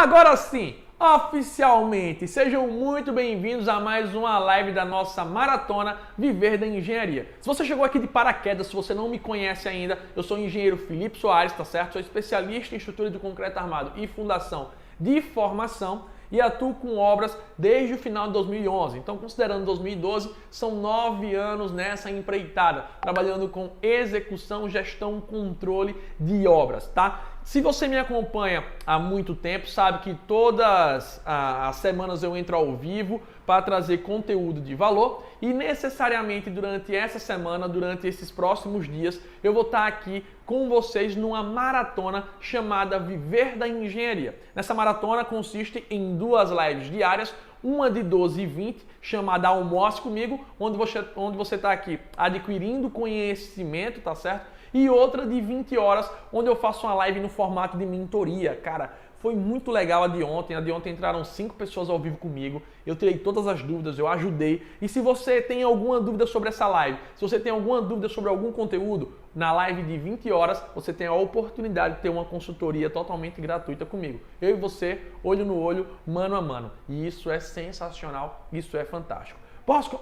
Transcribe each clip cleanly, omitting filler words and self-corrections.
Agora sim, oficialmente, sejam muito bem-vindos a mais uma live da nossa maratona Viver da Engenharia. Se você chegou aqui de paraquedas, se você não me conhece ainda, eu sou o engenheiro Felipe Soares, tá certo? Sou especialista em estrutura de concreto armado e fundação de formação e atuo com obras desde o final de 2011. Então, considerando 2012, são 9 anos nessa empreitada, trabalhando com execução, gestão, controle de obras, tá? Se você me acompanha há muito tempo, sabe que todas as semanas eu entro ao vivo para trazer conteúdo de valor e necessariamente durante essa semana, durante esses próximos dias, eu vou estar aqui com vocês numa maratona chamada Viver da Engenharia. Nessa maratona consiste em 2 lives diárias, uma de 12 e 20, chamada Almoce Comigo, onde você está aqui adquirindo conhecimento, tá certo? E outra de 20 horas, onde eu faço uma live no formato de mentoria. Cara, foi muito legal a de ontem. A de ontem entraram 5 pessoas ao vivo comigo. Eu tirei todas as dúvidas, eu ajudei. E se você tem alguma dúvida sobre essa live, se você tem alguma dúvida sobre algum conteúdo, na live de 20 horas você tem a oportunidade de ter uma consultoria totalmente gratuita comigo. Eu e você, olho no olho, mano a mano. E isso é sensacional, isso é fantástico. Posso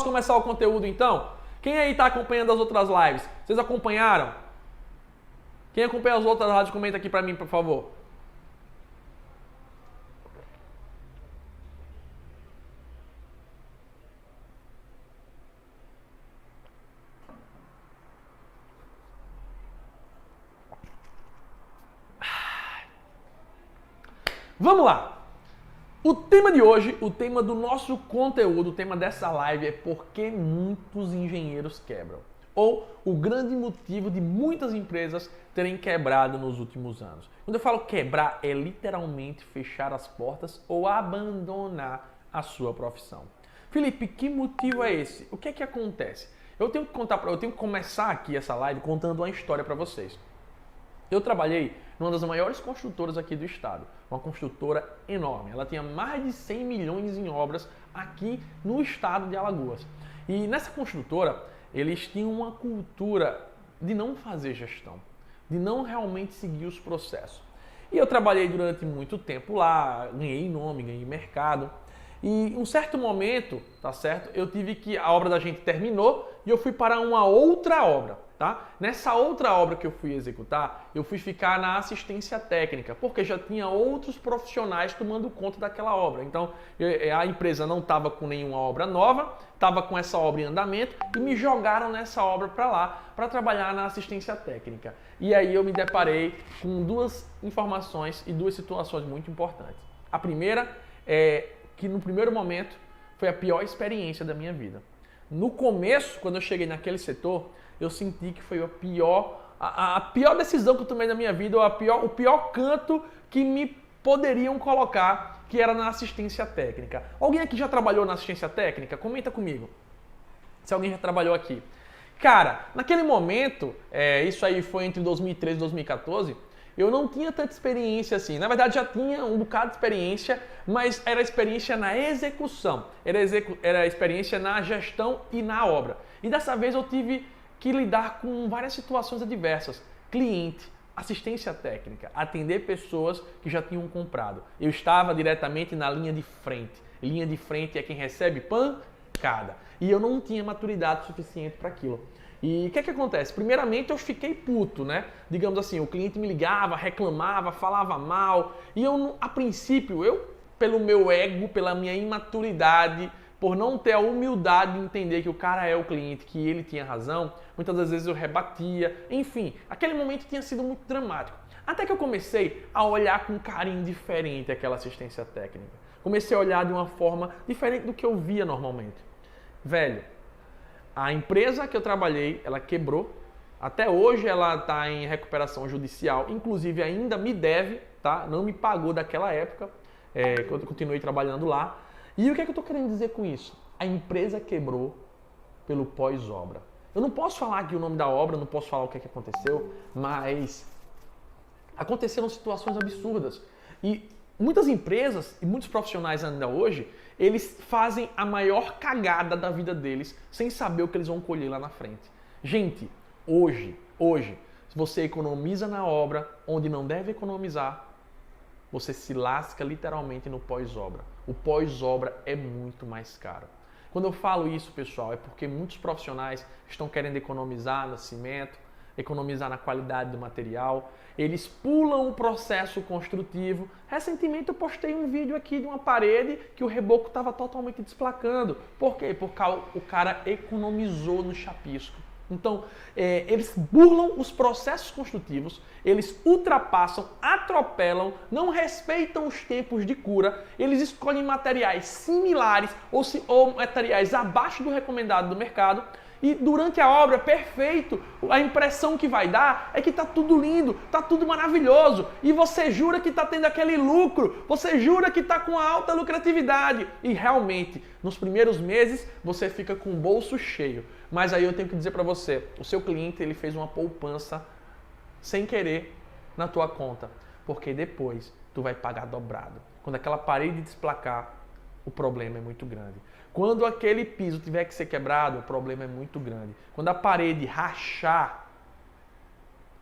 começar o conteúdo então? Quem aí está acompanhando as outras lives? Vocês acompanharam? Quem acompanha as outras lives, comenta aqui para mim, por favor. Vamos lá! O tema de hoje, o tema do nosso conteúdo, o tema dessa live é por que muitos engenheiros quebram. Ou o grande motivo de muitas empresas terem quebrado nos últimos anos. Quando eu falo quebrar, é literalmente fechar as portas ou abandonar a sua profissão. Felipe, que motivo é esse? O que é que acontece? Eu tenho que começar aqui essa live contando uma história para vocês. Eu trabalhei numa das maiores construtoras aqui do estado, uma construtora enorme. Ela tinha mais de 100 milhões em obras aqui no estado de Alagoas. E nessa construtora, eles tinham uma cultura de não fazer gestão, de não realmente seguir os processos. E eu trabalhei durante muito tempo lá, ganhei nome, ganhei mercado. E em um certo momento, tá certo? A obra da gente terminou e eu fui para uma outra obra. Tá? Nessa outra obra que eu fui executar, eu fui ficar na assistência técnica, porque já tinha outros profissionais tomando conta daquela obra. Então, a empresa não estava com nenhuma obra nova, estava com essa obra em andamento e me jogaram nessa obra para lá, para trabalhar na assistência técnica. E aí eu me deparei com 2 informações e 2 situações muito importantes. A primeira é que no primeiro momento foi a pior experiência da minha vida. No começo, quando eu cheguei naquele setor, eu senti que foi a pior decisão que eu tomei na minha vida, ou o pior canto que me poderiam colocar, que era na assistência técnica. Alguém aqui já trabalhou na assistência técnica? Comenta comigo, se alguém já trabalhou aqui. Cara, naquele momento, isso aí foi entre 2013 e 2014, eu não tinha tanta experiência assim. Na verdade, já tinha um bocado de experiência, mas era experiência na execução, era experiência na gestão e na obra. E dessa vez eu tive que lidar com várias situações adversas. Cliente, assistência técnica, atender pessoas que já tinham comprado. Eu estava diretamente na linha de frente. Linha de frente é quem recebe pancada. E eu não tinha maturidade suficiente para aquilo. E o que é que acontece? Primeiramente eu fiquei puto, né? Digamos assim, o cliente me ligava, reclamava, falava mal. E eu, a princípio, pelo meu ego, pela minha imaturidade, por não ter a humildade de entender que o cara é o cliente, que ele tinha razão, muitas das vezes eu rebatia. Enfim, aquele momento tinha sido muito dramático. Até que eu comecei a olhar com carinho diferente aquela assistência técnica. Comecei a olhar de uma forma diferente do que eu via normalmente. Velho, a empresa que eu trabalhei, ela quebrou. Até hoje ela está em recuperação judicial, inclusive ainda me deve, tá? Não me pagou daquela época, que eu continuei trabalhando lá. E o que é que eu estou querendo dizer com isso? A empresa quebrou pelo pós-obra. Eu não posso falar aqui o nome da obra, não posso falar o que é que aconteceu, mas aconteceram situações absurdas. E muitas empresas e muitos profissionais ainda hoje, eles fazem a maior cagada da vida deles sem saber o que eles vão colher lá na frente. Gente, hoje, se você economiza na obra onde não deve economizar, você se lasca literalmente no pós-obra. O pós-obra é muito mais caro. Quando eu falo isso, pessoal, é porque muitos profissionais estão querendo economizar no cimento, economizar na qualidade do material, eles pulam o processo construtivo. Recentemente eu postei um vídeo aqui de uma parede que o reboco estava totalmente desplacando. Por quê? Porque o cara economizou no chapisco. Então, eles burlam os processos construtivos, eles ultrapassam, atropelam, não respeitam os tempos de cura, eles escolhem materiais similares ou materiais abaixo do recomendado do mercado. E durante a obra, perfeito, a impressão que vai dar é que está tudo lindo, está tudo maravilhoso. E você jura que está tendo aquele lucro, você jura que está com alta lucratividade. E realmente, nos primeiros meses, você fica com o bolso cheio. Mas aí eu tenho que dizer para você, o seu cliente ele fez uma poupança sem querer na tua conta. Porque depois tu vai pagar dobrado. Quando aquela parede desplacar, o problema é muito grande. Quando aquele piso tiver que ser quebrado, o problema é muito grande. Quando a parede rachar,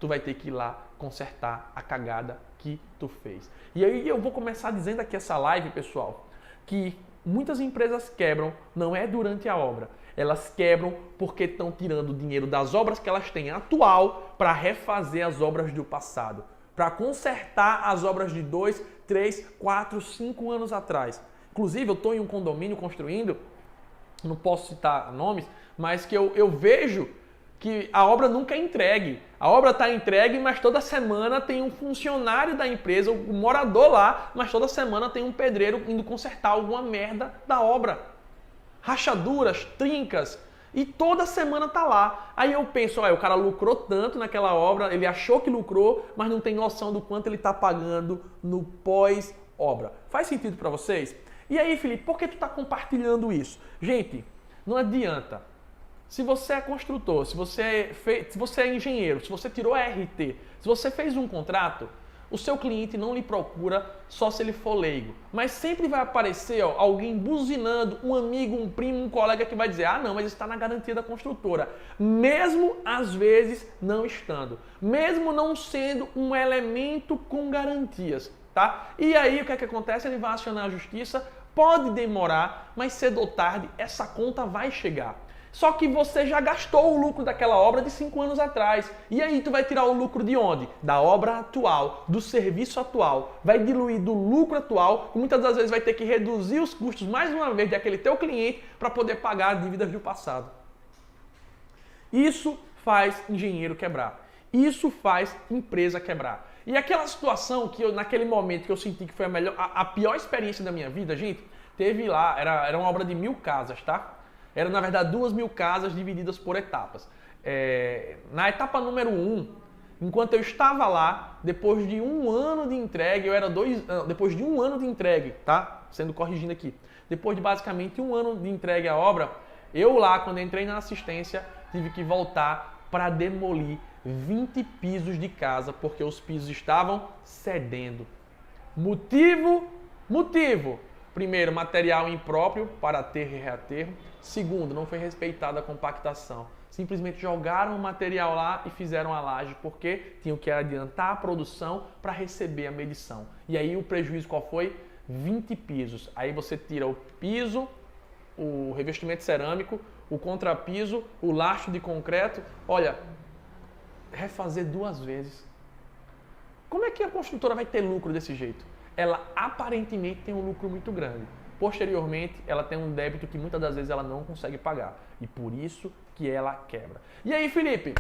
tu vai ter que ir lá consertar a cagada que tu fez. E aí eu vou começar dizendo aqui essa live, pessoal, que muitas empresas quebram não é durante a obra. Elas quebram porque estão tirando o dinheiro das obras que elas têm atual para refazer as obras do passado. Para consertar as obras de 2, 3, 4, 5 anos atrás. Inclusive, eu estou em um condomínio construindo, não posso citar nomes, mas que eu vejo que a obra nunca é entregue. A obra está entregue, mas toda semana tem um funcionário da empresa, um morador lá, mas toda semana tem um pedreiro indo consertar alguma merda da obra. Rachaduras, trincas, e toda semana tá lá. Aí eu penso, o cara lucrou tanto naquela obra, ele achou que lucrou, mas não tem noção do quanto ele está pagando no pós-obra. Faz sentido para vocês? E aí, Felipe, por que tu está compartilhando isso? Gente, não adianta. Se você é construtor, se você é engenheiro, se você tirou RT, se você fez um contrato, o seu cliente não lhe procura só se ele for leigo. Mas sempre vai aparecer alguém buzinando, um amigo, um primo, um colega que vai dizer, não, mas está na garantia da construtora. Mesmo às vezes não estando. Mesmo não sendo um elemento com garantias. Tá? E aí o que é que acontece? Ele vai acionar a justiça, pode demorar, mas cedo ou tarde essa conta vai chegar. Só que você já gastou o lucro daquela obra de 5 anos atrás. E aí tu vai tirar o lucro de onde? Da obra atual, do serviço atual. Vai diluir do lucro atual e muitas das vezes vai ter que reduzir os custos mais uma vez daquele teu cliente para poder pagar as dívidas do passado. Isso faz engenheiro quebrar. Isso faz empresa quebrar. E aquela situação que naquele momento que eu senti que foi a pior experiência da minha vida, gente, teve lá, era uma obra de 1000 casas, tá? Era, na verdade, 2000 casas divididas por etapas. Na etapa número 1, enquanto eu estava lá, depois de 1 ano de entregue, depois de 1 ano de entregue, tá? Sendo corrigindo aqui. Depois de basicamente 1 ano de entregue à obra, eu lá, quando entrei na assistência, tive que voltar para demolir 20 pisos de casa, porque os pisos estavam cedendo. Motivo. Primeiro, material impróprio para aterro e reaterro. Segundo, não foi respeitada a compactação. Simplesmente jogaram o material lá e fizeram a laje, porque tinham que adiantar a produção para receber a medição. E aí o prejuízo qual foi? 20 pisos. Aí você tira o piso, o revestimento cerâmico, o contrapiso, o lastro de concreto. Olha, refazer 2 vezes. Como é que a construtora vai ter lucro desse jeito? Ela aparentemente tem um lucro muito grande. Posteriormente, ela tem um débito que muitas das vezes ela não consegue pagar. E por isso que ela quebra. E aí, Felipe?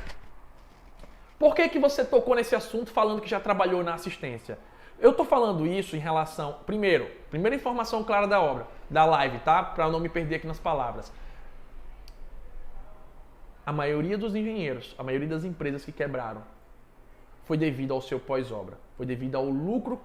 Por que você tocou nesse assunto falando que já trabalhou na assistência? Eu tô falando isso em relação... Primeira informação clara da obra, da live, tá? Para eu não me perder aqui nas palavras. A maioria dos engenheiros, a maioria das empresas que quebraram, foi devido ao seu pós-obra. Foi devido ao lucro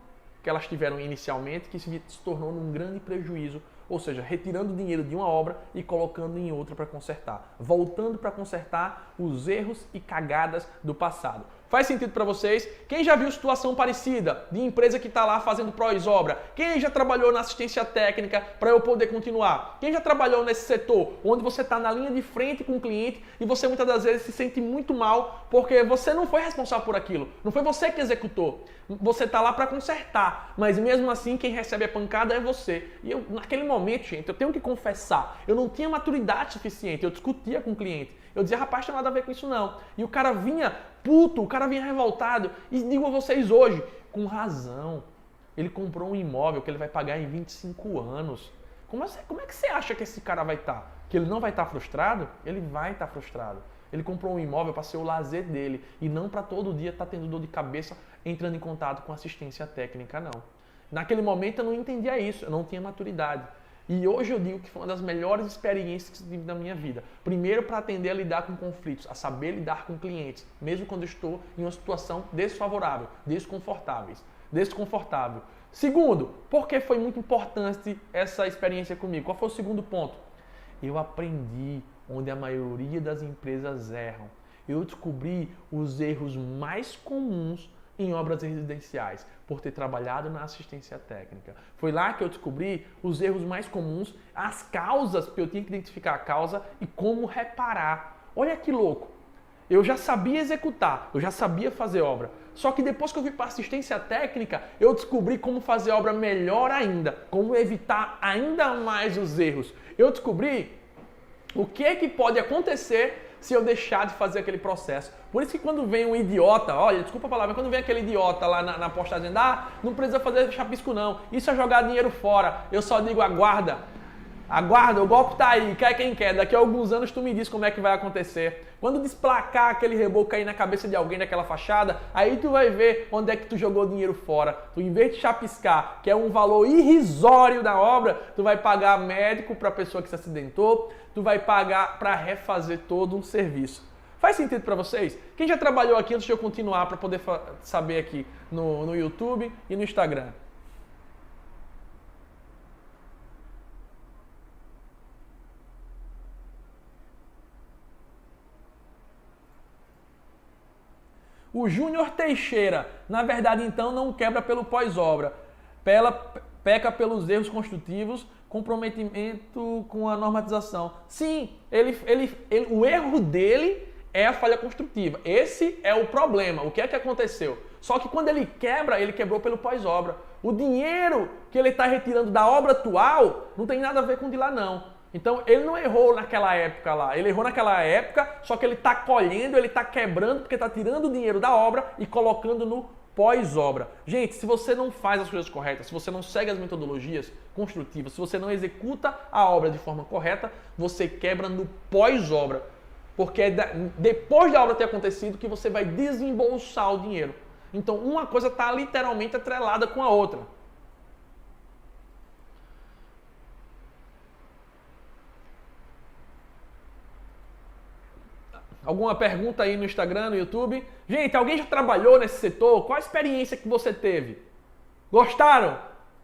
que elas tiveram inicialmente, que se tornou num grande prejuízo ou seja, retirando dinheiro de uma obra e colocando em outra para consertar, voltando para consertar os erros e cagadas do passado. Faz sentido para vocês? Quem já viu situação parecida de empresa que está lá fazendo pós-obra? Quem já trabalhou na assistência técnica para eu poder continuar? Quem já trabalhou nesse setor onde você está na linha de frente com o cliente e você muitas das vezes se sente muito mal porque você não foi responsável por aquilo, não foi você que executou. Você está lá para consertar, mas mesmo assim quem recebe a pancada é você. E eu, naquele momento, gente, eu tenho que confessar, eu não tinha maturidade suficiente, eu discutia com o cliente. Eu dizia, rapaz, não tem nada a ver com isso não. E o cara vinha puto, o cara vinha revoltado. E digo a vocês hoje, com razão, ele comprou um imóvel que ele vai pagar em 25 anos. Como é que você acha que esse cara vai estar? Que ele não vai estar frustrado? Ele vai estar frustrado. Ele comprou um imóvel para ser o lazer dele e não para todo dia estar tendo dor de cabeça entrando em contato com assistência técnica, não. Naquele momento eu não entendia isso, eu não tinha maturidade. E hoje eu digo que foi uma das melhores experiências que eu tive na minha vida. Primeiro, para aprender a lidar com conflitos, a saber lidar com clientes, mesmo quando estou em uma situação desfavorável, desconfortável. Segundo, porque foi muito importante essa experiência comigo? Qual foi o segundo ponto? Eu aprendi onde a maioria das empresas erram. Eu descobri os erros mais comuns em obras residenciais, por ter trabalhado na assistência técnica. Foi lá que eu descobri os erros mais comuns, as causas, porque eu tinha que identificar a causa e como reparar. Olha que louco! Eu já sabia executar, eu já sabia fazer obra. Só que depois que eu fui para assistência técnica, eu descobri como fazer obra melhor ainda, como evitar ainda mais os erros. Eu descobri o que é que pode acontecer se eu deixar de fazer aquele processo. Por isso que quando vem um idiota, olha, desculpa a palavra, quando vem aquele idiota lá na postagem, não precisa fazer chapisco não, isso é jogar dinheiro fora, eu só digo aguarda, o golpe tá aí, quer quem quer, daqui a alguns anos tu me diz como é que vai acontecer. Quando desplacar aquele reboco cair na cabeça de alguém daquela fachada, aí tu vai ver onde é que tu jogou dinheiro fora. Tu, em vez de chapiscar, que é um valor irrisório da obra, tu vai pagar médico para a pessoa que se acidentou, tu vai pagar para refazer todo um serviço. Faz sentido para vocês? Quem já trabalhou aqui, antes de eu continuar, para poder saber aqui no YouTube e no Instagram? O Júnior Teixeira, na verdade, então, não quebra pelo pós-obra, peca pelos erros construtivos, comprometimento com a normatização. Sim, o erro dele é a falha construtiva. Esse é o problema. O que é que aconteceu? Só que quando ele quebra, ele quebrou pelo pós-obra. O dinheiro que ele está retirando da obra atual não tem nada a ver com o de lá, não. Então, ele não errou naquela época lá, ele errou naquela época, só que ele está colhendo, ele está quebrando, porque está tirando o dinheiro da obra e colocando no pós-obra. Gente, se você não faz as coisas corretas, se você não segue as metodologias construtivas, se você não executa a obra de forma correta, você quebra no pós-obra. Porque é depois da obra ter acontecido que você vai desembolsar o dinheiro. Então, uma coisa está literalmente atrelada com a outra. Alguma pergunta aí no Instagram, no YouTube? Gente, alguém já trabalhou nesse setor? Qual a experiência que você teve? Gostaram?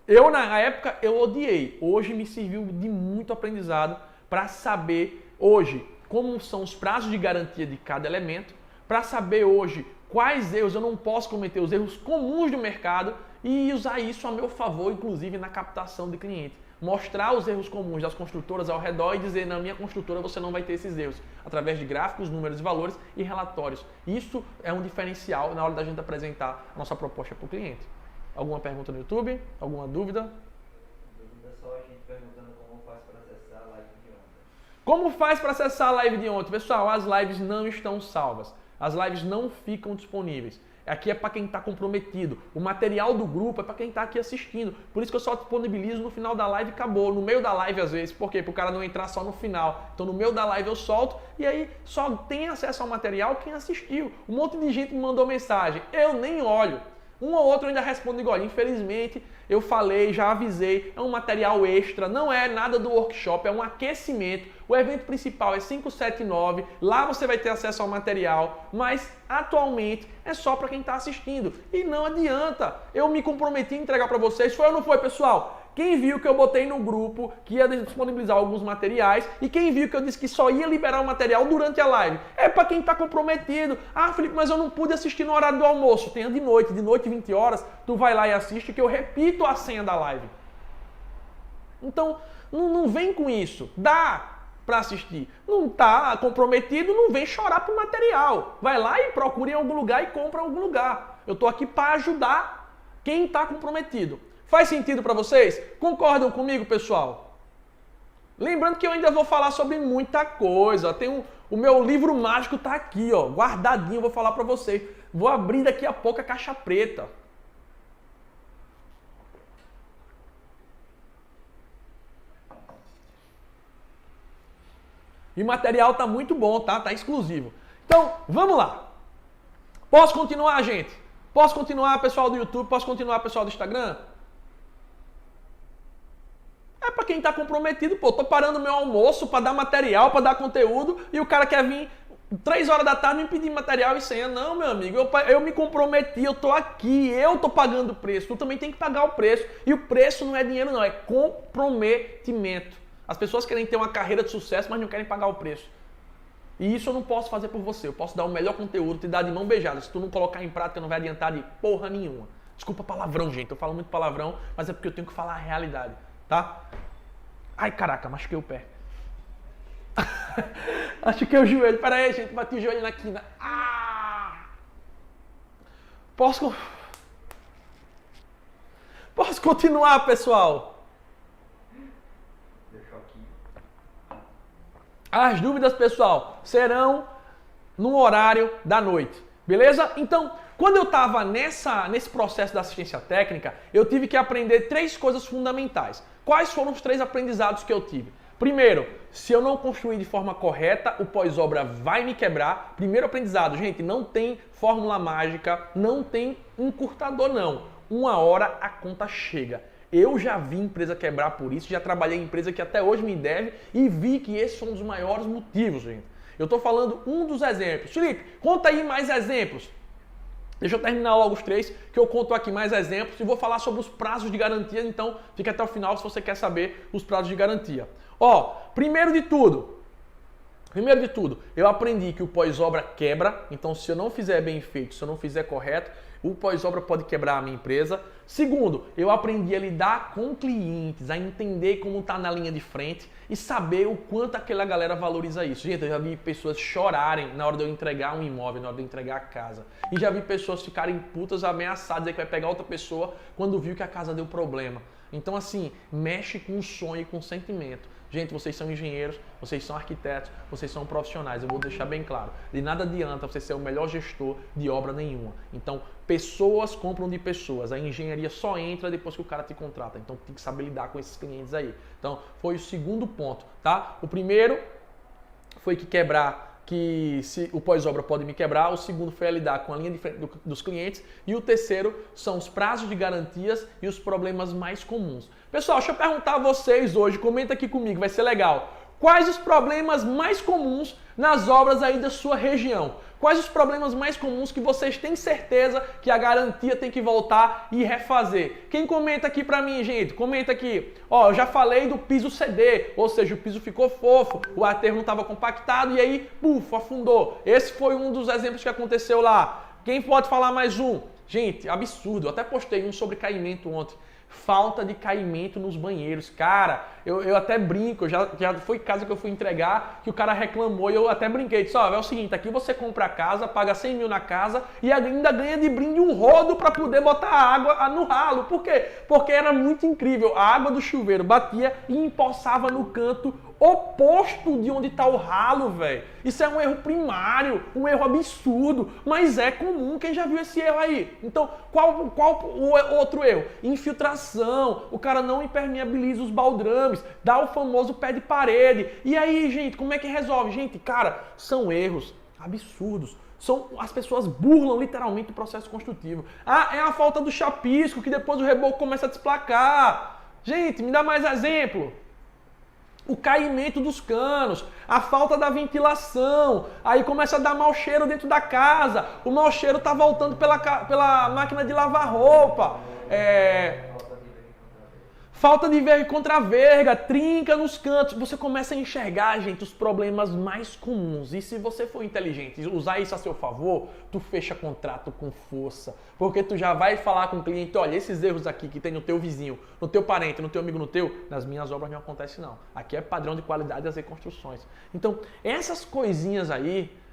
Eu, na época, eu odiei. Hoje me serviu de muito aprendizado para saber hoje como são os prazos de garantia de cada elemento, para saber hoje quais erros eu não posso cometer, os erros comuns do mercado e usar isso a meu favor, inclusive na captação de cliente. Mostrar os erros comuns das construtoras ao redor e dizer, na minha construtora você não vai ter esses erros, através de gráficos, números e valores e relatórios. Isso é um diferencial na hora da gente apresentar a nossa proposta para o cliente. Alguma pergunta no YouTube? Alguma dúvida? Dúvida só a gente perguntando como faz para acessar a live de ontem. Como faz para acessar a live de ontem? Pessoal, as lives não estão salvas. As lives não ficam disponíveis. Aqui é para quem está comprometido. O material do grupo é para quem está aqui assistindo. Por isso que eu só disponibilizo no final da live e acabou. No meio da live, às vezes. Por quê? Para o cara não entrar só no final. Então, no meio da live eu solto e aí só tem acesso ao material quem assistiu. Um monte de gente me mandou mensagem. Eu nem olho. Um ou outro eu ainda respondo igual. Infelizmente, eu falei, já avisei, é um material extra, não é nada do workshop, é um aquecimento. O evento principal é 579, lá você vai ter acesso ao material, mas atualmente é só para quem está assistindo. E não adianta, eu me comprometi a entregar para vocês, foi ou não foi, pessoal? quem viu que eu botei no grupo que ia disponibilizar alguns materiais e quem viu que eu disse que só ia liberar o material durante a live. É para quem está comprometido. Ah, Felipe, mas eu não pude assistir no horário do almoço. Tenha de noite 20 horas, tu vai lá e assiste que eu repito a senha da live. Então, não vem com isso. Dá para assistir. Não está comprometido, não vem chorar pro material. Vai lá e procura em algum lugar e compra em algum lugar. Eu estou aqui para ajudar quem está comprometido. Faz sentido para vocês? Concordam comigo, pessoal? Lembrando que eu ainda vou falar sobre muita coisa. O meu livro mágico está aqui, ó, guardadinho, vou falar para vocês. Vou abrir daqui a pouco a caixa preta. E o material tá muito bom, tá? Tá exclusivo. Então, vamos lá. Posso continuar, gente? Posso continuar, pessoal do YouTube? Posso continuar, pessoal do Instagram? É pra quem tá comprometido, pô. Tô parando meu almoço pra dar material, pra dar conteúdo, e o cara quer vir 3 horas da tarde me pedir material e senha. Não, meu amigo, eu me comprometi, eu tô aqui, eu tô pagando o preço. Tu também tem que pagar o preço. E o preço não é dinheiro, não, é comprometimento. As pessoas querem ter uma carreira de sucesso, mas não querem pagar o preço. E isso eu não posso fazer por você. Eu posso dar o melhor conteúdo, te dar de mão beijada. Se tu não colocar em prática, não vai adiantar de porra nenhuma. Desculpa palavrão, gente. Eu falo muito palavrão, mas é porque eu tenho que falar a realidade, tá? Ai, caraca, machuquei o pé. Machuquei o joelho. Pera aí, gente. Bati o joelho na quina. Ah! Posso continuar, pessoal? As dúvidas, pessoal, serão no horário da noite, beleza? Então, quando eu estava nesse processo da assistência técnica, eu tive que aprender 3 coisas fundamentais. Quais foram os 3 aprendizados que eu tive? Primeiro, se eu não construir de forma correta, o pós-obra vai me quebrar. Primeiro aprendizado, gente, não tem fórmula mágica, não tem encurtador, não. Uma hora a conta chega. Eu já vi empresa quebrar por isso, já trabalhei em empresa que até hoje me deve e vi que esse foi um dos maiores motivos, gente. Eu estou falando um dos exemplos. Felipe, conta aí mais exemplos. Deixa eu terminar logo os 3, que eu conto aqui mais exemplos e vou falar sobre os prazos de garantia, então fica até o final se você quer saber os prazos de garantia. Ó, primeiro de tudo, eu aprendi que o pós-obra quebra, então se eu não fizer bem feito, se eu não fizer correto, o pós-obra pode quebrar a minha empresa. Segundo, eu aprendi a lidar com clientes, a entender como está na linha de frente e saber o quanto aquela galera valoriza isso. Gente, eu já vi pessoas chorarem na hora de eu entregar um imóvel, na hora de eu entregar a casa. E já vi pessoas ficarem putas, ameaçadas, dizer que vai pegar outra pessoa quando viu que a casa deu problema. Então, assim, mexe com o sonho e com o sentimento. Gente, vocês são engenheiros, vocês são arquitetos, vocês são profissionais. Eu vou deixar bem claro. De nada adianta você ser o melhor gestor de obra nenhuma. Então, pessoas compram de pessoas. A engenharia só entra depois que o cara te contrata. Então, tem que saber lidar com esses clientes aí. Então, foi o segundo ponto, tá? O primeiro foi que se o pós-obra pode me quebrar, o segundo foi a lidar com a linha de frente dos clientes e o terceiro são os prazos de garantias e os problemas mais comuns. Pessoal, deixa eu perguntar a vocês hoje, comenta aqui comigo, vai ser legal. Quais os problemas mais comuns nas obras aí da sua região? Quais os problemas mais comuns que vocês têm certeza que a garantia tem que voltar e refazer? Quem comenta aqui pra mim, gente? Comenta aqui. Ó, eu já falei do piso ceder, ou seja, o piso ficou fofo, o aterro não estava compactado e aí, puf, afundou. Esse foi um dos exemplos que aconteceu lá. Quem pode falar mais um? Gente, absurdo. Eu até postei um sobre caimento ontem. Falta de caimento nos banheiros. Cara, eu até brinco, já foi casa que eu fui entregar, que o cara reclamou e eu até brinquei. Disse, ó, é o seguinte, aqui você compra a casa, paga 100 mil na casa e ainda ganha de brinde um rodo para poder botar água no ralo. Por quê? Porque era muito incrível. A água do chuveiro batia e empoçava no canto oposto de onde está o ralo, velho. Isso é um erro primário, um erro absurdo, mas é comum. Quem já viu esse erro aí? Então, qual o outro erro? Infiltração. O cara não impermeabiliza os baldrames, dá o famoso pé de parede. E aí, gente, como é que resolve? Gente, cara, são erros absurdos. As pessoas burlam literalmente o processo construtivo. Ah, é a falta do chapisco, que depois o reboco começa a desplacar. Gente, me dá mais exemplo. O caimento dos canos, a falta da ventilação, aí começa a dar mau cheiro dentro da casa, o mau cheiro está voltando pela máquina de lavar roupa. Falta de verga contra a verga, trinca nos cantos. Você começa a enxergar, gente, os problemas mais comuns. E se você for inteligente e usar isso a seu favor, tu fecha contrato com força. Porque tu já vai falar com o cliente, olha, esses erros aqui que tem no teu vizinho, no teu parente, no teu amigo, no teu, nas minhas obras não acontece não. Aqui é padrão de qualidade das reconstruções. Então, essas coisinhas aí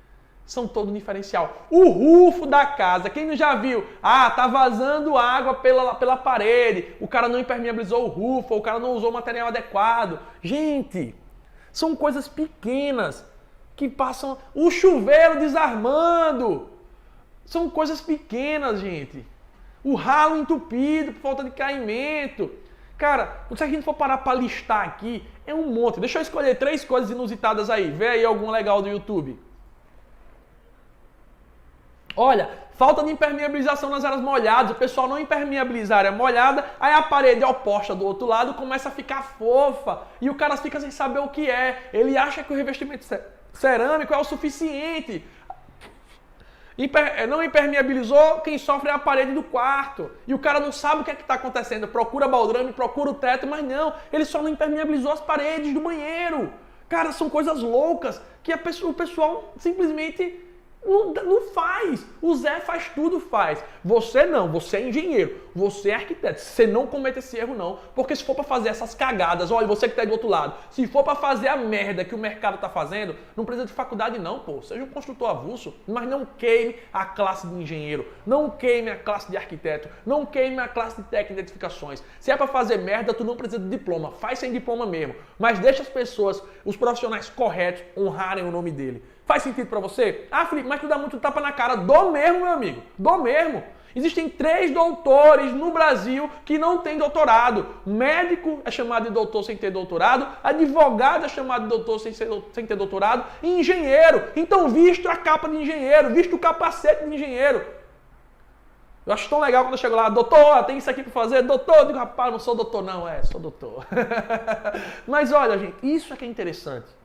são todo diferencial. O rufo da casa, quem não já viu? Ah, tá vazando água pela parede, o cara não impermeabilizou o rufo, ou o cara não usou o material adequado. Gente, são coisas pequenas que passam... O chuveiro desarmando. São coisas pequenas, gente. O ralo entupido por falta de caimento. Cara, se a gente for parar para listar aqui, é um monte. Deixa eu escolher 3 coisas inusitadas aí. Vê aí algum legal do YouTube. Olha, falta de impermeabilização nas áreas molhadas, o pessoal não impermeabiliza a área molhada, aí a parede oposta do outro lado começa a ficar fofa e o cara fica sem saber o que é. Ele acha que o revestimento cerâmico é o suficiente. Não impermeabilizou, quem sofre é a parede do quarto. E o cara não sabe o que é que está acontecendo. Procura baldrame, procura o teto, mas não, ele só não impermeabilizou as paredes do banheiro. Cara, são coisas loucas que o pessoal simplesmente... Não faz. O Zé faz tudo, faz. Você não, você é engenheiro, você é arquiteto. Você não cometa esse erro não, porque se for para fazer essas cagadas, olha, você que tá aí do outro lado, se for para fazer a merda que o mercado tá fazendo, não precisa de faculdade não, pô. Seja um construtor avulso, mas não queime a classe de engenheiro, não queime a classe de arquiteto, não queime a classe de técnico de edificações. Se é para fazer merda, tu não precisa de diploma, faz sem diploma mesmo, mas deixa as pessoas, os profissionais corretos, honrarem o nome dele. Faz sentido pra você? Ah, Felipe, mas tu dá muito tapa na cara. Dou mesmo, meu amigo. Dou mesmo. Existem 3 doutores no Brasil que não têm doutorado. Médico é chamado de doutor sem ter doutorado. Advogado é chamado de doutor sem ter doutorado. E engenheiro. Então visto a capa de engenheiro. Visto o capacete de engenheiro. Eu acho tão legal quando eu chego lá. Doutor, tem isso aqui pra fazer? Doutor, eu digo, rapaz, não sou doutor não. Sou doutor. Mas olha, gente, isso é que é interessante.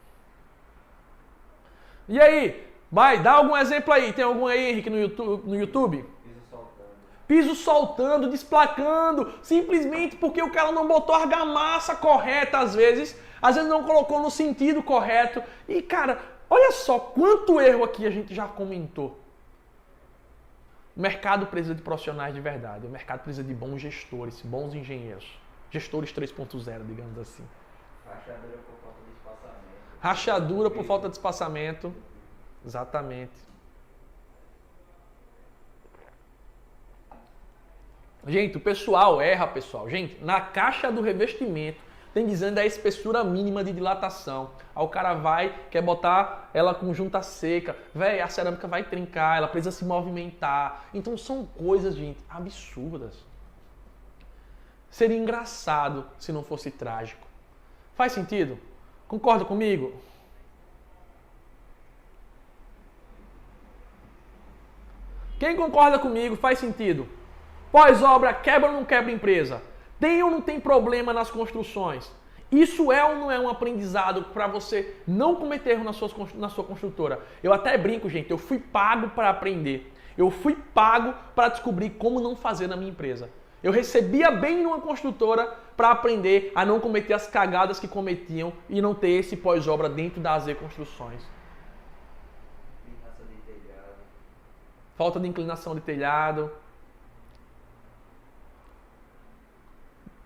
E aí? Vai, dá algum exemplo aí. Tem algum aí, Henrique, no YouTube? Piso soltando. Piso soltando, desplacando, simplesmente porque o cara não botou a argamassa correta às vezes não colocou no sentido correto. E, cara, olha só quanto erro aqui a gente já comentou. O mercado precisa de profissionais de verdade. O mercado precisa de bons gestores, bons engenheiros. Gestores 3.0, digamos assim. Rachadura por falta de espaçamento. Rachadura por falta de espaçamento. Exatamente. Gente, o pessoal erra, pessoal. Gente, na caixa do revestimento tem dizendo a espessura mínima de dilatação. Aí o cara vai, quer botar ela com junta seca. Véi, a cerâmica vai trincar, ela precisa se movimentar. Então são coisas, gente, absurdas. Seria engraçado se não fosse trágico. Faz sentido? Concorda comigo? Quem concorda comigo, faz sentido. Pós-obra, quebra ou não quebra empresa? Tem ou não tem problema nas construções? Isso é ou não é um aprendizado para você não cometer erro na sua construtora? Eu até brinco, gente, eu fui pago para aprender. Eu fui pago para descobrir como não fazer na minha empresa. Eu recebia bem numa construtora para aprender a não cometer as cagadas que cometiam e não ter esse pós-obra dentro da AZ Construções. Inclinação de telhado. Falta de inclinação de telhado.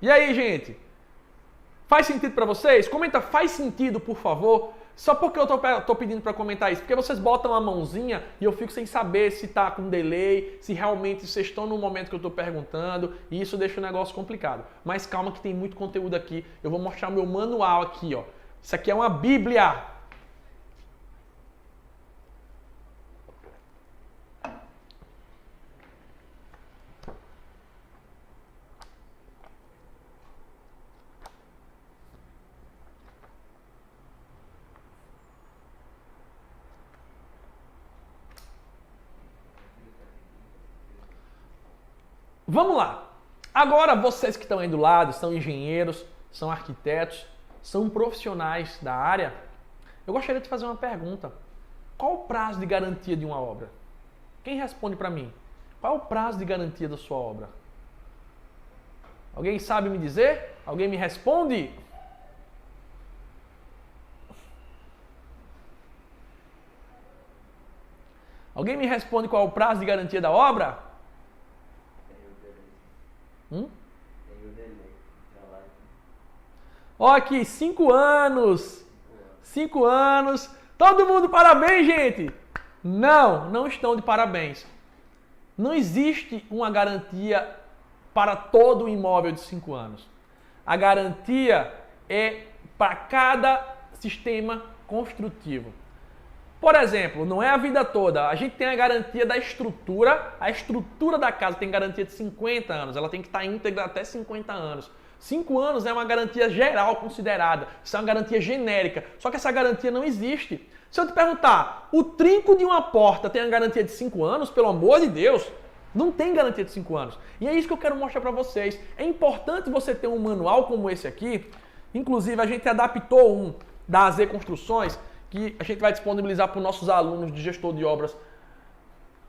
E aí, gente? Faz sentido para vocês? Comenta, faz sentido, por favor. Só porque eu tô pedindo para comentar isso. Porque vocês botam a mãozinha e eu fico sem saber se tá com delay, se realmente vocês estão no momento que eu tô perguntando. E isso deixa o negócio complicado. Mas calma que tem muito conteúdo aqui. Eu vou mostrar o meu manual aqui, ó. Isso aqui é uma bíblia. Vamos lá. Agora vocês que estão aí do lado, são engenheiros, são arquitetos, são profissionais da área, eu gostaria de fazer uma pergunta. Qual o prazo de garantia de uma obra? Quem responde para mim? Qual é o prazo de garantia da sua obra? Alguém sabe me dizer? Alguém me responde? Alguém me responde qual é o prazo de garantia da obra? Ó aqui, 5 anos. 5 anos. Todo mundo parabéns, gente? Não estão de parabéns. Não existe uma garantia para todo o imóvel de 5 anos. A garantia é para cada sistema construtivo. Por exemplo, não é a vida toda. A gente tem a garantia da estrutura. A estrutura da casa tem garantia de 50 anos. Ela tem que estar íntegra até 50 anos. 5 anos é uma garantia geral considerada. Isso é uma garantia genérica. Só que essa garantia não existe. Se eu te perguntar, o trinco de uma porta tem a garantia de 5 anos? Pelo amor de Deus, não tem garantia de 5 anos. E é isso que eu quero mostrar para vocês. É importante você ter um manual como esse aqui. Inclusive, a gente adaptou um da AZ Construções, que a gente vai disponibilizar para os nossos alunos de gestor de obras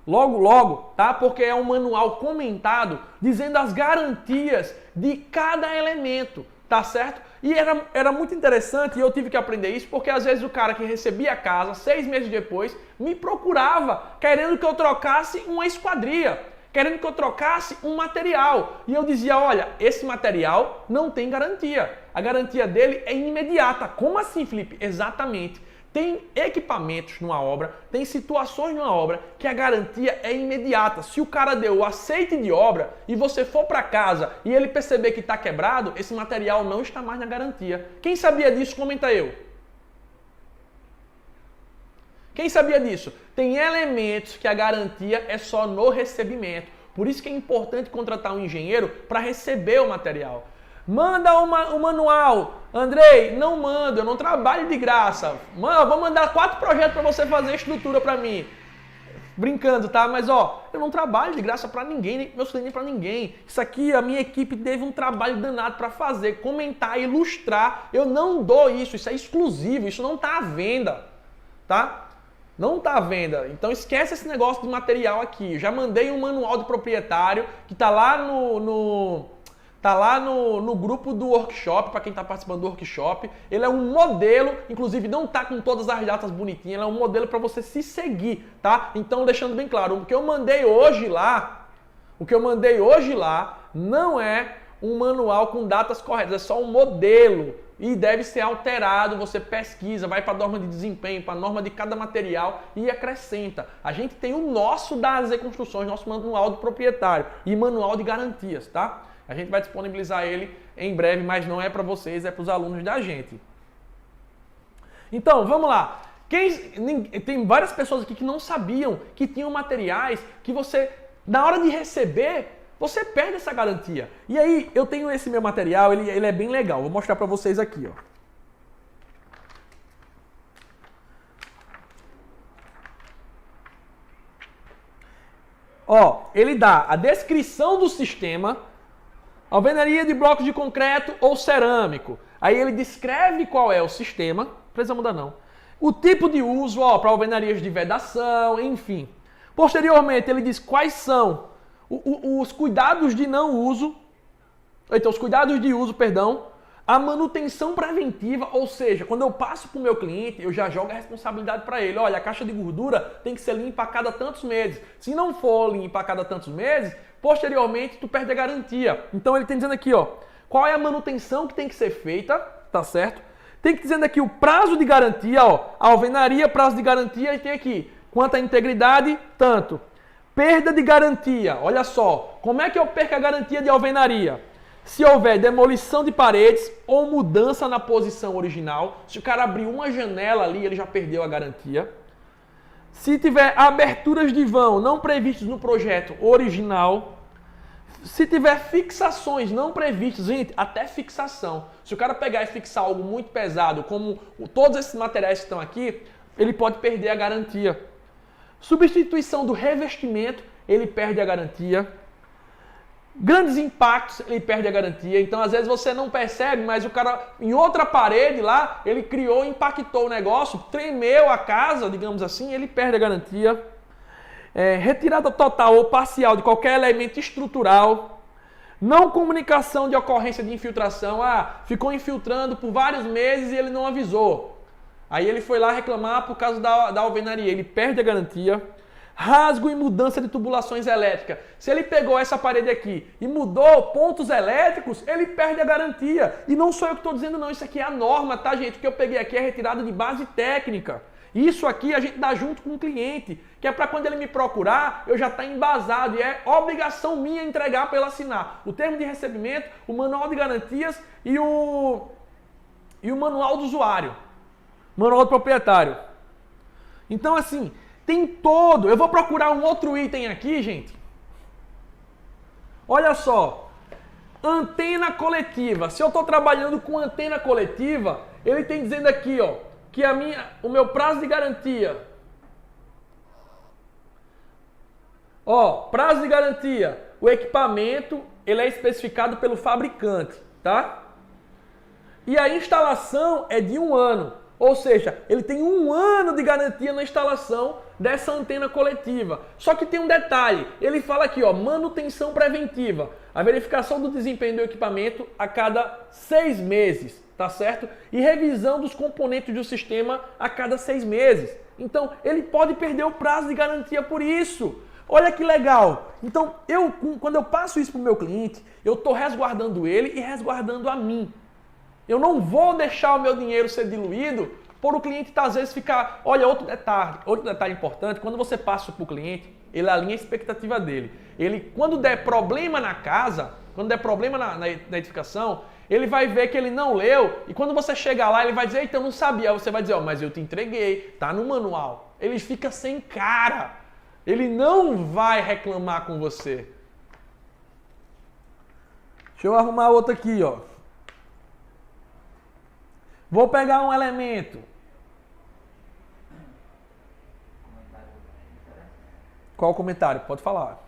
logo, tá? Porque é um manual comentado dizendo as garantias de cada elemento, tá certo? E era muito interessante e eu tive que aprender isso porque às vezes o cara que recebia a casa 6 meses depois me procurava querendo que eu trocasse uma esquadria, querendo que eu trocasse um material. E eu dizia, olha, esse material não tem garantia. A garantia dele é imediata. Como assim, Felipe? Exatamente. Tem equipamentos numa obra, tem situações numa obra que a garantia é imediata. Se o cara deu o aceite de obra e você for para casa e ele perceber que está quebrado, esse material não está mais na garantia. Quem sabia disso, comenta eu. Quem sabia disso? Tem elementos que a garantia é só no recebimento. Por isso que é importante contratar um engenheiro para receber o material. Manda o manual. Andrei, não mando, eu não trabalho de graça. Mano, eu vou mandar 4 projetos para você fazer estrutura para mim. Brincando, tá? Mas ó, eu não trabalho de graça para ninguém, nem meu cliente, nem para ninguém. Isso aqui, a minha equipe teve um trabalho danado para fazer, comentar, ilustrar. Eu não dou isso, isso é exclusivo, isso não tá à venda, tá? Não está à venda. Então esquece esse negócio de material aqui. Eu já mandei um manual do proprietário que está lá no grupo do workshop, para quem está participando do workshop. Ele é um modelo, inclusive não está com todas as datas bonitinhas, ele é um modelo para você se seguir, tá? Então deixando bem claro, o que eu mandei hoje lá não é um manual com datas corretas, é só um modelo. E deve ser alterado, você pesquisa, vai para a norma de desempenho, para a norma de cada material e acrescenta. A gente tem o nosso da AZ Construções, nosso manual do proprietário e manual de garantias, tá? A gente vai disponibilizar ele em breve, mas não é para vocês, é para os alunos da gente. Então, vamos lá. Tem várias pessoas aqui que não sabiam que tinham materiais que você, na hora de receber, você perde essa garantia. E aí, eu tenho esse meu material, ele é bem legal. Vou mostrar para vocês aqui, ó. Ó, ele dá a descrição do sistema, alvenaria de blocos de concreto ou cerâmico. Aí ele descreve qual é o sistema, não precisa mudar não. O tipo de uso, ó, para alvenarias de vedação, enfim. Posteriormente, ele diz quais são os cuidados de não uso, então os cuidados de uso, perdão, a manutenção preventiva, ou seja, quando eu passo para o meu cliente, eu já jogo a responsabilidade para ele. Olha, a caixa de gordura tem que ser limpa a cada tantos meses. Se não for limpa a cada tantos meses, posteriormente tu perde a garantia. Então ele tem dizendo aqui, ó, qual é a manutenção que tem que ser feita, tá certo? Tem que dizendo aqui o prazo de garantia, ó, a alvenaria, prazo de garantia, e tem aqui, quanto à integridade, tanto. Perda de garantia, olha só, como é que eu perco a garantia de alvenaria? Se houver demolição de paredes ou mudança na posição original, se o cara abrir uma janela ali, ele já perdeu a garantia. Se tiver aberturas de vão não previstas no projeto original, se tiver fixações não previstas, gente, até fixação. Se o cara pegar e fixar algo muito pesado, como todos esses materiais que estão aqui, ele pode perder a garantia. Substituição do revestimento, ele perde a garantia. Grandes impactos, ele perde a garantia. Então, às vezes você não percebe, mas o cara, em outra parede lá, ele criou, impactou o negócio, tremeu a casa, digamos assim, ele perde a garantia. Retirada total ou parcial de qualquer elemento estrutural. Não comunicação de ocorrência de infiltração. Ah, ficou infiltrando por vários meses e ele não avisou. Aí ele foi lá reclamar por causa da alvenaria. Ele perde a garantia. Rasgo e mudança de tubulações elétricas. Se ele pegou essa parede aqui e mudou pontos elétricos, ele perde a garantia. E não sou eu que estou dizendo não, isso aqui é a norma, tá, gente? O que eu peguei aqui é retirado de base técnica. Isso aqui a gente dá junto com o cliente, que é para quando ele me procurar, eu já estar embasado. E é obrigação minha entregar para ele assinar o termo de recebimento, o manual de garantias e o manual do usuário. Manual do proprietário. Então, assim, tem todo. Eu vou procurar um outro item aqui, gente. Olha só. Antena coletiva. Se eu estou trabalhando com antena coletiva, ele tem dizendo aqui, ó, que o meu prazo de garantia. Ó, prazo de garantia. O equipamento, ele é especificado pelo fabricante, tá? E a instalação é de 1 ano. Ou seja, ele tem 1 ano de garantia na instalação dessa antena coletiva. Só que tem um detalhe, ele fala aqui, ó, manutenção preventiva. A verificação do desempenho do equipamento a cada 6 meses, tá certo? E revisão dos componentes do sistema a cada 6 meses. Então, ele pode perder o prazo de garantia por isso. Olha que legal. Então, quando eu passo isso para o meu cliente, eu estou resguardando ele e resguardando a mim. Eu não vou deixar o meu dinheiro ser diluído por o cliente às vezes ficar... Olha, outro detalhe importante, quando você passa para o cliente, ele alinha a expectativa dele. Ele, quando der problema na casa, quando der problema na edificação, ele vai ver que ele não leu e quando você chegar lá, ele vai dizer, eita, eu não sabia. Aí você vai dizer, ó, mas eu te entreguei, tá no manual. Ele fica sem cara. Ele não vai reclamar com você. Deixa eu arrumar outro aqui, ó. Vou pegar um elemento. Qual o comentário? Pode falar.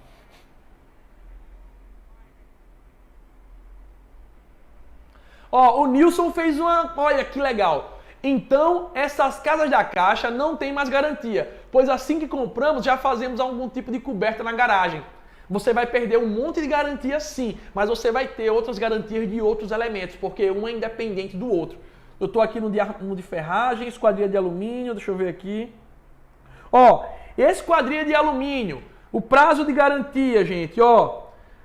Ó, o Nilson fez uma... Olha que legal. Então, essas casas da Caixa não tem mais garantia, pois assim que compramos já fazemos algum tipo de coberta na garagem. Você vai perder um monte de garantia sim, mas você vai ter outras garantias de outros elementos, porque um é independente do outro. Eu estou aqui no de ferragem, esquadria de alumínio, deixa eu ver aqui. Ó, esquadria de alumínio, o prazo de garantia, gente, ó.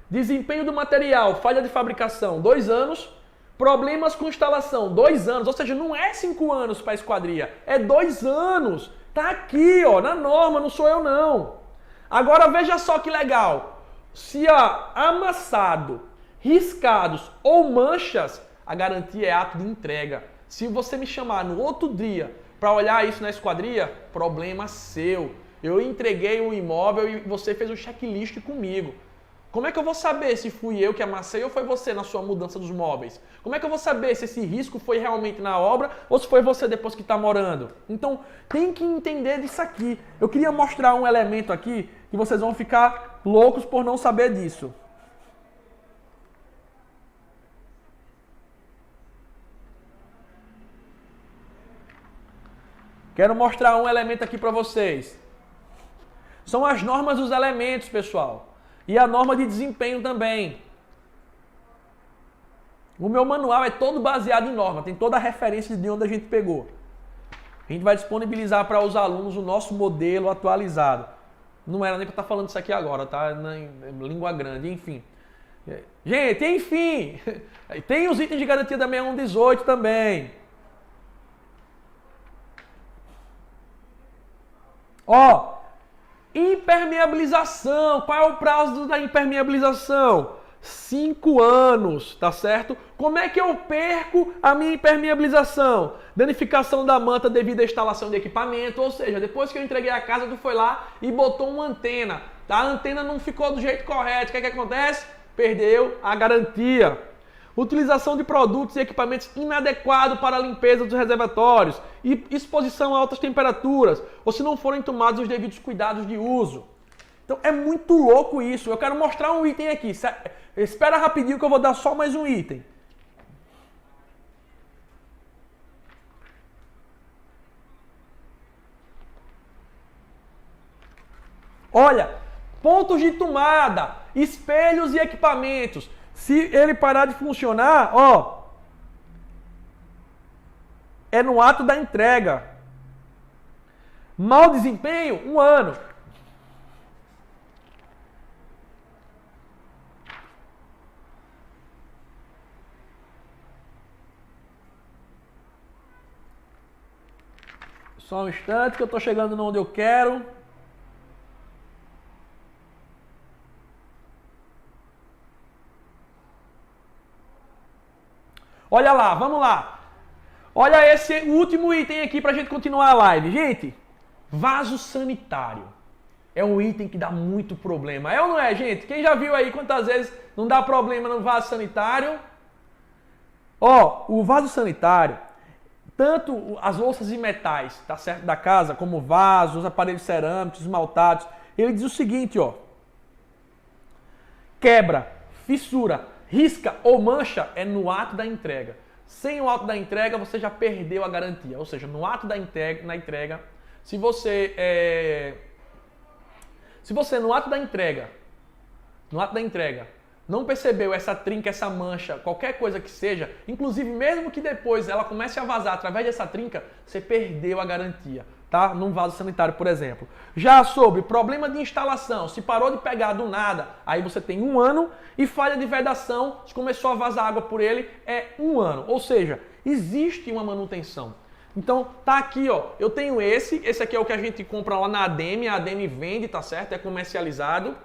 Desempenho do material, falha de fabricação, 2 anos. Problemas com instalação, 2 anos. Ou seja, não é 5 anos para a esquadria, é 2 anos. Tá aqui, ó, na norma, não sou eu não. Agora veja só que legal. Se amassado, riscados ou manchas, a garantia é ato de entrega. Se você me chamar no outro dia para olhar isso na esquadria, problema seu. Eu entreguei o imóvel e você fez o checklist comigo. Como é que eu vou saber se fui eu que amassei ou foi você na sua mudança dos móveis? Como é que eu vou saber se esse risco foi realmente na obra ou se foi você depois que está morando? Então, tem que entender disso aqui. Eu queria mostrar um elemento aqui que vocês vão ficar loucos por não saber disso. Quero mostrar um elemento aqui para vocês. São as normas dos elementos, pessoal. E a norma de desempenho também. O meu manual é todo baseado em norma, tem toda a referência de onde a gente pegou. A gente vai disponibilizar para os alunos o nosso modelo atualizado. Não era nem para estar falando isso aqui agora, tá? Em língua grande, enfim. Gente, enfim, tem os itens de garantia da 6118 também. Ó, impermeabilização. Qual é o prazo da impermeabilização? 5 anos, tá certo? Como é que eu perco a minha impermeabilização? Danificação da manta devido à instalação de equipamento, ou seja, depois que eu entreguei a casa, tu foi lá e botou uma antena, tá? A antena não ficou do jeito correto. O que é que acontece? Perdeu a garantia. Utilização de produtos e equipamentos inadequados para a limpeza dos reservatórios e exposição a altas temperaturas, ou se não forem tomados os devidos cuidados de uso. Então é muito louco isso. Eu quero mostrar um item aqui. Espera rapidinho que eu vou dar só mais um item. Olha, pontos de tomada, espelhos e equipamentos. Se ele parar de funcionar, ó, é no ato da entrega. Mau desempenho, 1 ano. Só um instante que eu estou chegando onde eu quero. Olha lá, vamos lá. Olha esse último item aqui para a gente continuar a live. Gente, vaso sanitário. É um item que dá muito problema. É ou não é, gente? Quem já viu aí quantas vezes não dá problema no vaso sanitário? Ó, o vaso sanitário, tanto as louças e metais, tá certo, da casa, como vasos, aparelhos cerâmicos, esmaltados, ele diz o seguinte, ó. Quebra, fissura, risca ou mancha é no ato da entrega. Sem o ato da entrega, você já perdeu a garantia. Ou seja, no ato da entrega, se você no ato da entrega, não percebeu essa trinca, essa mancha, qualquer coisa que seja, inclusive mesmo que depois ela comece a vazar através dessa trinca, você perdeu a garantia, tá? Num vaso sanitário, por exemplo. Já sobre problema de instalação, se parou de pegar do nada, aí você tem 1 ano, e falha de vedação, se começou a vazar água por ele, é 1 ano. Ou seja, existe uma manutenção. Então, tá aqui, ó, eu tenho esse aqui é o que a gente compra lá na ADM, a ADM vende, tá certo? É comercializado.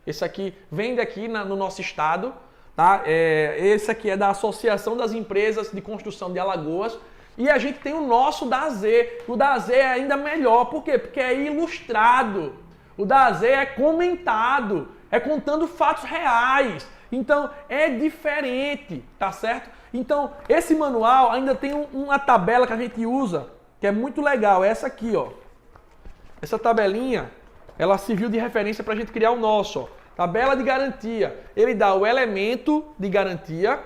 Esse aqui vende aqui no nosso estado, tá? Esse aqui é da Associação das Empresas de Construção de Alagoas. E a gente tem o nosso da AZ. O da AZ é ainda melhor. Por quê? Porque é ilustrado. O da AZ é comentado. É contando fatos reais. Então, é diferente, tá certo? Então, esse manual ainda tem uma tabela que a gente usa, que é muito legal. É essa aqui, ó. Essa tabelinha, ela serviu de referência para a gente criar o nosso, ó. Tabela de garantia. Ele dá o elemento de garantia.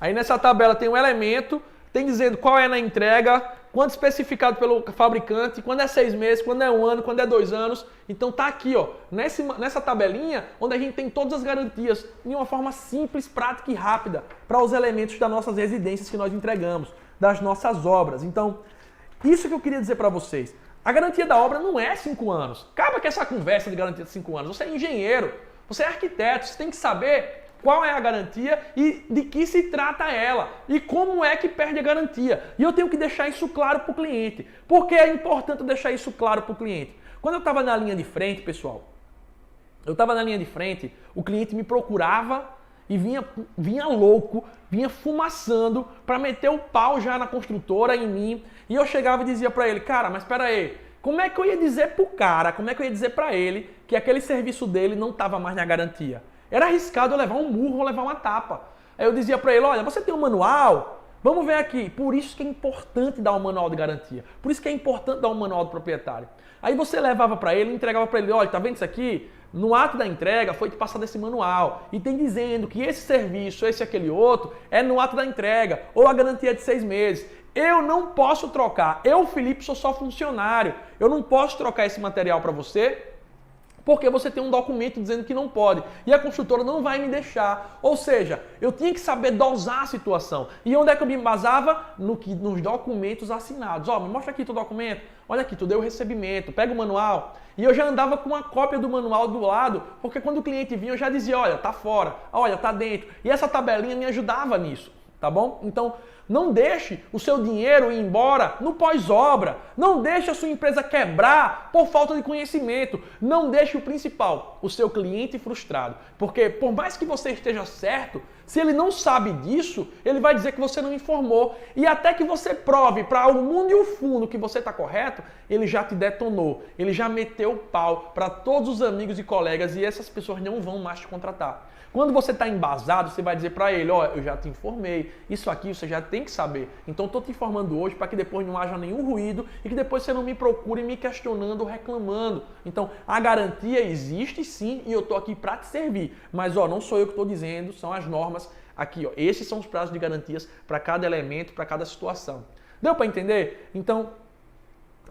Aí nessa tabela tem um elemento, tem dizendo qual é na entrega, quanto especificado pelo fabricante, quando é 6 meses, quando é 1 ano, quando é 2 anos. Então tá aqui, ó, nessa tabelinha, onde a gente tem todas as garantias, de uma forma simples, prática e rápida, para os elementos das nossas residências que nós entregamos, das nossas obras. Então, isso que eu queria dizer para vocês. A garantia da obra não é 5 anos. Acaba com essa conversa de garantia de 5 anos. Você é engenheiro, você é arquiteto, você tem que saber qual é a garantia e de que se trata ela. E como é que perde a garantia. E eu tenho que deixar isso claro para o cliente. Por que é importante deixar isso claro para o cliente? Quando eu estava na linha de frente, pessoal, o cliente me procurava e vinha louco, vinha fumaçando para meter o pau já na construtora, em mim. E eu chegava e dizia para ele, cara, mas espera aí, como é que eu ia dizer pro cara, como é que eu ia dizer para ele que aquele serviço dele não estava mais na garantia? Era arriscado eu levar um murro ou levar uma tapa. Aí eu dizia para ele, olha, você tem um manual? Vamos ver aqui. Por isso que é importante dar um manual de garantia. Por isso que é importante dar um manual do proprietário. Aí você levava para ele, entregava para ele, olha, tá vendo isso aqui? No ato da entrega foi te passado esse manual e tem dizendo que esse serviço, esse e aquele outro, é no ato da entrega ou a garantia é de 6 meses. Eu não posso trocar. Eu, Felipe, sou só funcionário. Eu não posso trocar esse material para você porque você tem um documento dizendo que não pode. E a construtora não vai me deixar. Ou seja, eu tinha que saber dosar a situação. E onde é que eu me embasava? Nos documentos assinados. Ó, me mostra aqui teu documento. Olha aqui, tu deu o recebimento. Pega o manual. E eu já andava com uma cópia do manual do lado, porque quando o cliente vinha eu já dizia, olha, tá fora. Olha, tá dentro. E essa tabelinha me ajudava nisso. Tá bom? Então, não deixe o seu dinheiro ir embora no pós-obra. Não deixe a sua empresa quebrar por falta de conhecimento. Não deixe o principal, o seu cliente frustrado. Porque por mais que você esteja certo, se ele não sabe disso, ele vai dizer que você não informou. E até que você prove para o mundo e o fundo que você está correto, ele já te detonou. Ele já meteu o pau para todos os amigos e colegas e essas pessoas não vão mais te contratar. Quando você está embasado, você vai dizer para ele, ó, eu já te informei, isso aqui você já tem que saber. Então estou te informando hoje para que depois não haja nenhum ruído e que depois você não me procure me questionando ou reclamando. Então a garantia existe sim e eu estou aqui para te servir. Mas ó, não sou eu que estou dizendo, são as normas aqui. Ó. Esses são os prazos de garantias para cada elemento, para cada situação. Deu para entender? Então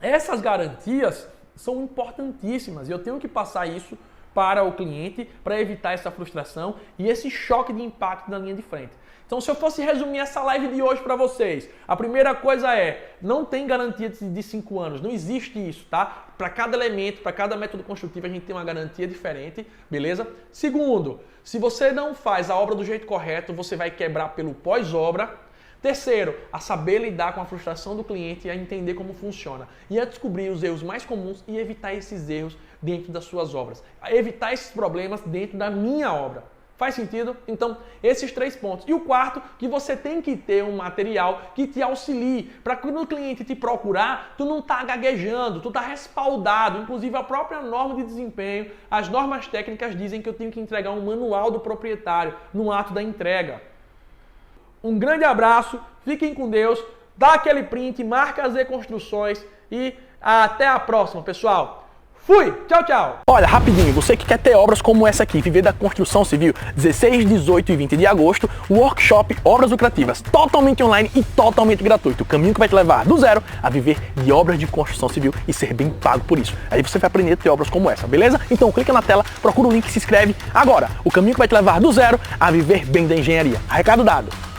essas garantias são importantíssimas e eu tenho que passar isso para o cliente, para evitar essa frustração e esse choque de impacto na linha de frente. Então, se eu fosse resumir essa live de hoje para vocês, a primeira coisa é, não tem garantia de 5 anos, não existe isso, tá? Para cada elemento, para cada método construtivo, a gente tem uma garantia diferente, beleza? Segundo, se você não faz a obra do jeito correto, você vai quebrar pelo pós-obra. Terceiro, a saber lidar com a frustração do cliente e a entender como funciona. E a descobrir os erros mais comuns e evitar esses erros dentro das suas obras. A evitar esses problemas dentro da minha obra. Faz sentido? Então, esses 3 pontos. E o quarto, que você tem que ter um material que te auxilie, para que quando o cliente te procurar, tu não tá gaguejando, tu tá respaldado. Inclusive, a própria norma de desempenho, as normas técnicas dizem que eu tenho que entregar um manual do proprietário no ato da entrega. Um grande abraço, fiquem com Deus, dá aquele print, marca as reconstruções e até a próxima, pessoal. Fui! Tchau, tchau! Olha, rapidinho, você que quer ter obras como essa aqui, viver da construção civil, 16, 18 e 20 de agosto, workshop Obras Lucrativas, totalmente online e totalmente gratuito. O caminho que vai te levar do zero a viver de obras de construção civil e ser bem pago por isso. Aí você vai aprender a ter obras como essa, beleza? Então clica na tela, procura o link e se inscreve agora. O caminho que vai te levar do zero a viver bem da engenharia. Recado dado!